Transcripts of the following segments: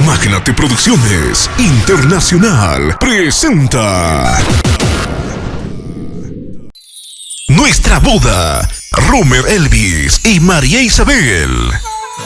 Magnate Producciones Internacional presenta Nuestra Boda, Romer Elvis y María Isabel.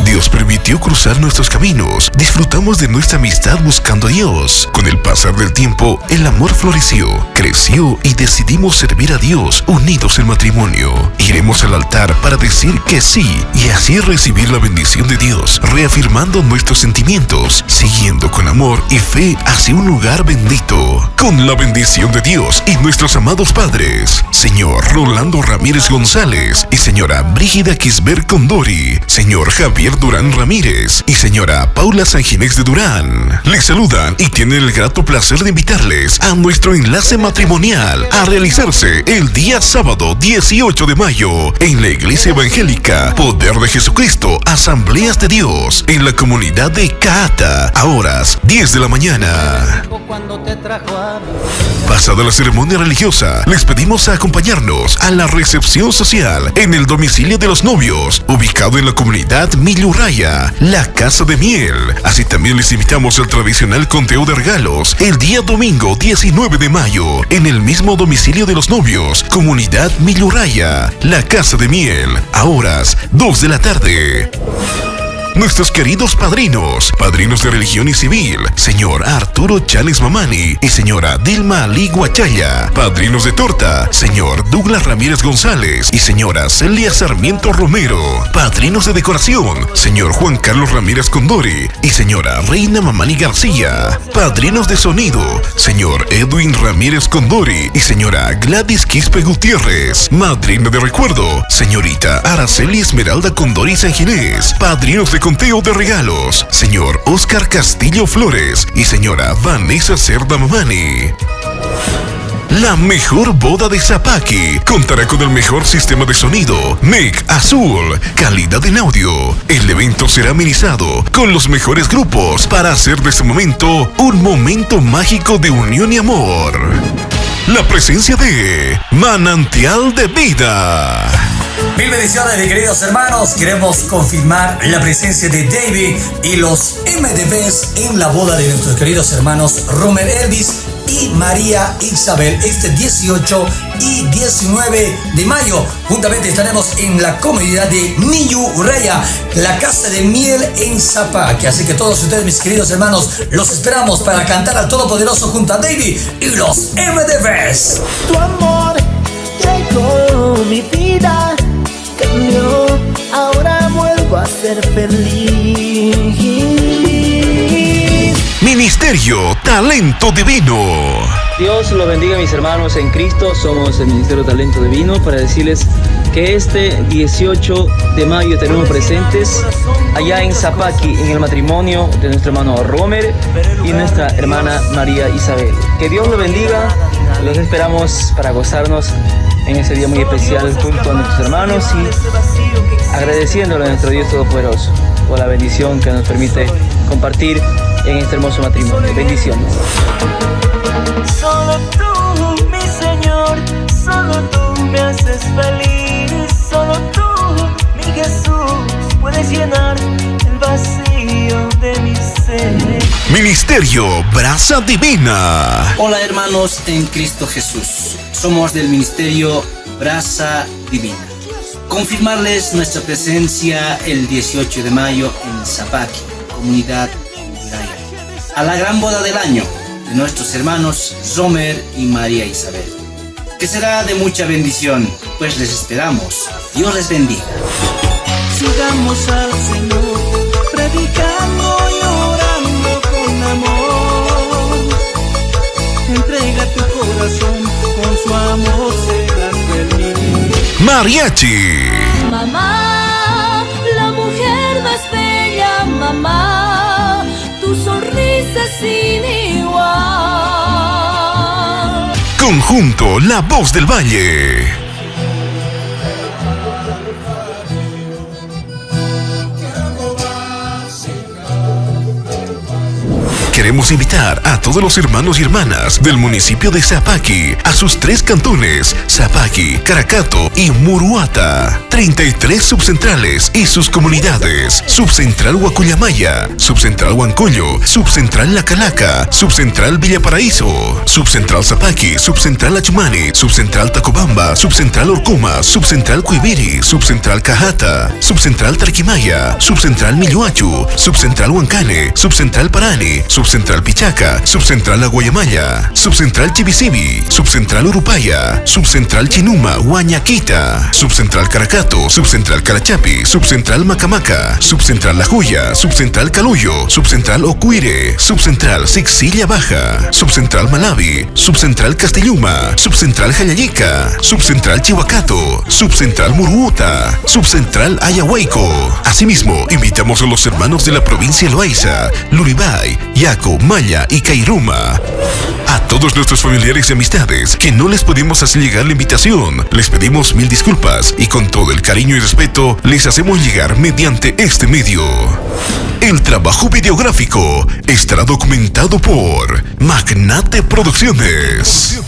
Dios permitió cruzar nuestros caminos. Disfrutamos de nuestra amistad buscando a Dios. Con el pasar del tiempo, el amor floreció, creció y decidimos servir a Dios unidos en matrimonio. Iremos al altar para decir que sí y así recibir la bendición de Dios, reafirmando nuestros sentimientos, siguiendo con amor y fe hacia un lugar bendito. Con la bendición de Dios y nuestros amados padres, señor Rolando Ramírez González y señora Brígida Quisber Condori, señor Javier Durán Ramírez y señora Paula Sanginés de Durán, les saludan y tienen el grato placer de invitarles a nuestro enlace matrimonial a realizarse el día sábado 18 de mayo en la Iglesia Evangélica Poder de Jesucristo Asambleas de Dios en la comunidad de Caata a horas 10 de la mañana. Pasada la ceremonia religiosa, les pedimos a acompañarnos a la recepción social en el domicilio de los novios, ubicado en la comunidad Millurraya, la Casa de Miel. Así también les invitamos al tradicional conteo de regalos el día domingo 19 de mayo en el mismo domicilio de los novios, comunidad Millurraya, la Casa de Miel, a horas 2 de la tarde. Nuestros queridos padrinos de religión y civil, señor Arturo Chales Mamani y señora Dilma Ali Guachaya. Padrinos de torta, señor Douglas Ramírez González y señora Celia Sarmiento Romero. Padrinos de decoración, señor Juan Carlos Ramírez Condori y señora Reina Mamani García. Padrinos de sonido, señor Edwin Ramírez Condori y señora Gladys Quispe Gutiérrez. Madrina de recuerdo, señorita Araceli Esmeralda Condori Sanginés. Padrinos de conteo de regalos, señor Oscar Castillo Flores y señora Vanessa Cerda Mamani. La mejor boda de Zapaqui contará con el mejor sistema de sonido, NEC Azul, calidad en audio. El evento será amenizado con los mejores grupos para hacer de este momento un momento mágico de unión y amor. La presencia de Manantial de Vida. Mil bendiciones, mis queridos hermanos. Queremos confirmar la presencia de David y los MDBs en la boda de nuestros queridos hermanos Romer Elvis y María Isabel este 18 y 19 de mayo. Juntamente estaremos en la comunidad de Millurraya, la Casa de Miel en Zapaqui. Así que todos ustedes, mis queridos hermanos, los esperamos para cantar al Todopoderoso junto a David y los MDBs. Tu amor llegó, mi vida cambió, ahora vuelvo a ser feliz. Ministerio Talento Divino. Dios los bendiga, mis hermanos en Cristo. Somos el Ministerio Talento Divino para decirles que este 18 de mayo tenemos presentes allá en Zapaqui, en el matrimonio de nuestro hermano Romer y nuestra hermana María Isabel. Que Dios los bendiga. Los esperamos para gozarnos en ese día muy especial junto a nuestros hermanos y agradeciéndole a nuestro Dios Todopoderoso por la bendición que nos permite compartir en este hermoso matrimonio. Bendiciones. Solo tú, mi Señor, solo tú me haces feliz. Solo tú, mi Jesús, puedes llenar el vacío de mi ser. Ministerio Brasa Divina. Hola hermanos en Cristo Jesús. Somos del Ministerio Brasa Divina. Confirmarles nuestra presencia el 18 de mayo en Zapaqui, comunidad Millurraya, a la gran boda del año de nuestros hermanos Romer y María Isabel, que será de mucha bendición, pues les esperamos. Dios les bendiga. Sigamos al Señor, predicando y orando con amor. Entrega tu corazón, con su amor será feliz. Mariachi. Mamá, la mujer más bella, mamá, tu sonrisa sin igual. Conjunto La Voz del Valle. Queremos invitar a todos los hermanos y hermanas del municipio de Sapaki a sus 3 cantones, Sapaki, Caracato y Muruata. 33 subcentrales y sus comunidades: Subcentral Huacuyamaya, Subcentral Huancoyo, Subcentral La Calaca, Subcentral Villaparaíso, Subcentral Sapaki, Subcentral Achumani, Subcentral Tacobamba, Subcentral Orcuma, Subcentral Cuibiri, Subcentral Cajata, Subcentral Tarquimaya, Subcentral Milluachu, Subcentral Huancane, Subcentral Parani, Subcentral Pichaca, Subcentral Aguayamaya, Subcentral Chibisibi, Subcentral Urupaya, Subcentral Chinuma, Huañaquita, Subcentral Caracato, Subcentral Carachapi, Subcentral Macamaca, Subcentral La Joya, Subcentral Caluyo, Subcentral Ocuire, Subcentral Sixilla Baja, Subcentral Malawi, Subcentral Castelluma, Subcentral Jayayica, Subcentral Chihuacato, Subcentral Muruuta, Subcentral Ayahuayco. Asimismo, invitamos a los hermanos de la provincia de Loaiza, Luribay, Yaco, Maya y Cairuma. A todos nuestros familiares y amistades que no les pudimos hacer llegar la invitación, les pedimos mil disculpas y con todo el cariño y respeto les hacemos llegar mediante este medio. El trabajo videográfico estará documentado por Magnate Producciones.